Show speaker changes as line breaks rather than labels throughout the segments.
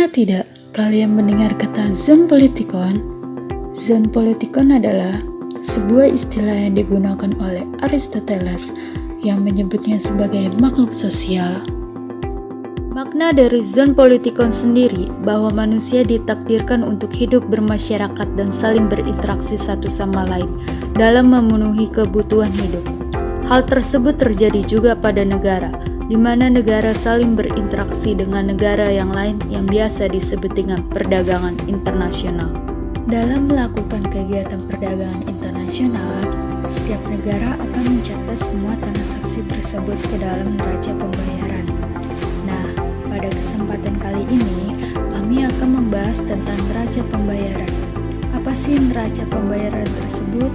Pernah tidak kalian mendengar kata zon politikon? Zon politikon adalah sebuah istilah yang digunakan oleh Aristoteles yang menyebutnya sebagai makhluk sosial. Makna dari zon politikon sendiri bahwa manusia ditakdirkan untuk hidup bermasyarakat dan saling berinteraksi satu sama lain dalam memenuhi kebutuhan hidup. Hal tersebut terjadi juga pada negara, di mana negara saling berinteraksi dengan negara yang lain yang biasa disebut dengan perdagangan internasional. Dalam melakukan kegiatan perdagangan internasional, setiap negara akan mencatat semua transaksi tersebut ke dalam neraca pembayaran. Nah, pada kesempatan kali ini, kami akan membahas tentang neraca pembayaran. Apa sih neraca pembayaran tersebut?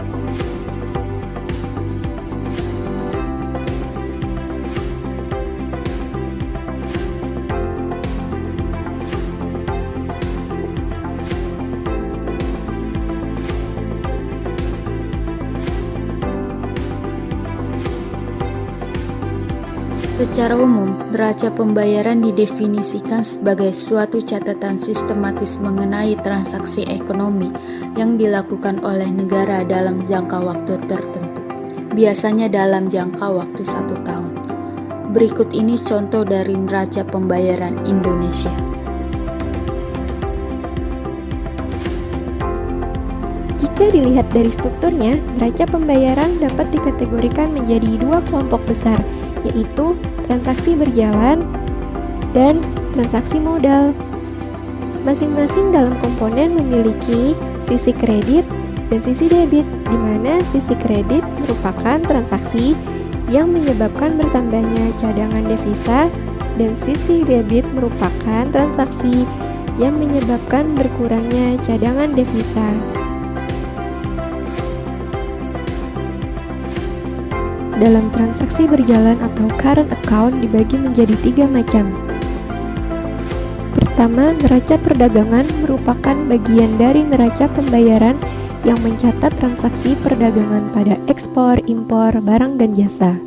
Secara umum, neraca pembayaran didefinisikan sebagai suatu catatan sistematis mengenai transaksi ekonomi yang dilakukan oleh negara dalam jangka waktu tertentu, biasanya dalam jangka waktu 1 tahun. Berikut ini contoh dari neraca pembayaran Indonesia.
Jika dilihat dari strukturnya, neraca pembayaran dapat dikategorikan menjadi 2 kelompok besar, yaitu transaksi berjalan dan transaksi modal. Masing-masing dalam komponen memiliki sisi kredit dan sisi debit, di mana sisi kredit merupakan transaksi yang menyebabkan bertambahnya cadangan devisa dan sisi debit merupakan transaksi yang menyebabkan berkurangnya cadangan devisa. Dalam transaksi berjalan atau current account dibagi menjadi 3 macam. Pertama, neraca perdagangan merupakan bagian dari neraca pembayaran yang mencatat transaksi perdagangan pada ekspor, impor, barang, dan jasa.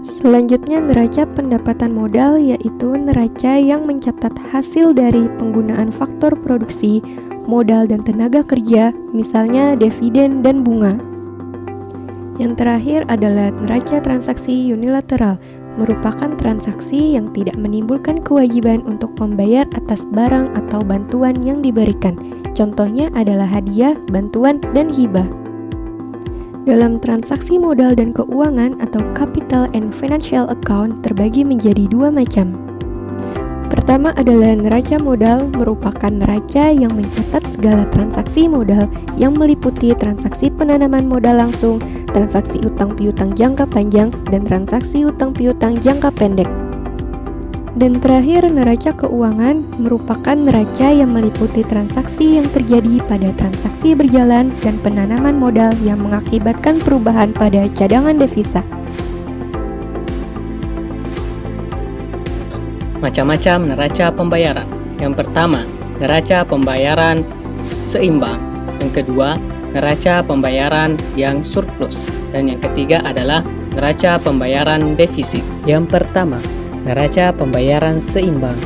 Selanjutnya, neraca pendapatan modal yaitu neraca yang mencatat hasil dari penggunaan faktor produksi, modal, dan tenaga kerja, misalnya dividen dan bunga. Yang terakhir adalah neraca transaksi unilateral, merupakan transaksi yang tidak menimbulkan kewajiban untuk membayar atas barang atau bantuan yang diberikan. Contohnya adalah hadiah, bantuan, dan hibah. Dalam transaksi modal dan keuangan atau capital and financial account terbagi menjadi 2 macam. Pertama adalah neraca modal, merupakan neraca yang mencatat segala transaksi modal yang meliputi transaksi penanaman modal langsung, transaksi utang piutang jangka panjang, dan transaksi utang piutang jangka pendek. Dan terakhir, neraca keuangan merupakan neraca yang meliputi transaksi yang terjadi pada transaksi berjalan dan penanaman modal yang mengakibatkan perubahan pada cadangan devisa.
Macam-macam neraca pembayaran. Yang pertama, neraca pembayaran seimbang. Yang kedua, neraca pembayaran yang surplus. Dan yang ketiga adalah neraca pembayaran defisit. Yang pertama, neraca pembayaran seimbang.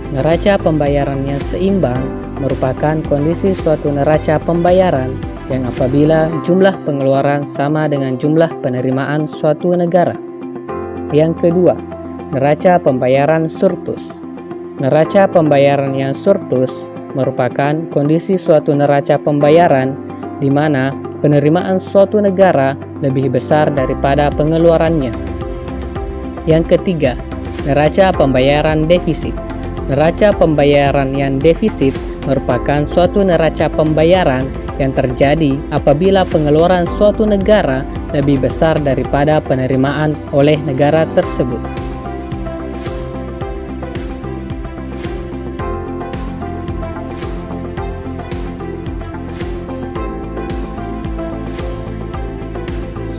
Neraca pembayarannya seimbang merupakan kondisi suatu neraca pembayaran yang apabila jumlah pengeluaran sama dengan jumlah penerimaan suatu negara. Yang kedua, neraca pembayaran surplus. Neraca pembayaran yang surplus merupakan kondisi suatu neraca pembayaran di mana penerimaan suatu negara lebih besar daripada pengeluarannya. Yang ketiga, neraca pembayaran defisit. Neraca pembayaran yang defisit merupakan suatu neraca pembayaran yang terjadi apabila pengeluaran suatu negara lebih besar daripada penerimaan oleh negara tersebut.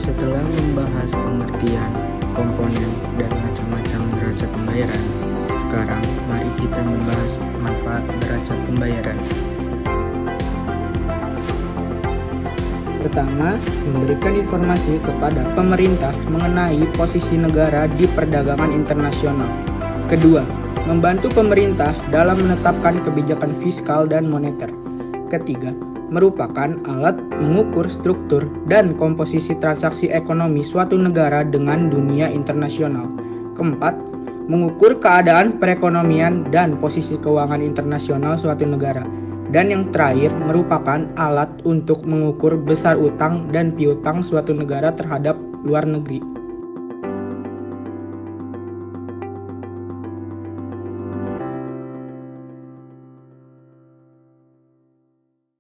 Setelah membahas pengertian, komponen, dan macam-macam neraca pembayaran, sekarang mari kita membahas manfaat neraca pembayaran. Pertama, memberikan informasi kepada pemerintah mengenai posisi negara di perdagangan internasional. Kedua, membantu pemerintah dalam menetapkan kebijakan fiskal dan moneter. Ketiga, merupakan alat mengukur struktur dan komposisi transaksi ekonomi suatu negara dengan dunia internasional. Keempat, mengukur keadaan perekonomian dan posisi keuangan internasional suatu negara. Dan yang terakhir, merupakan alat untuk mengukur besar utang dan piutang suatu negara terhadap luar negeri.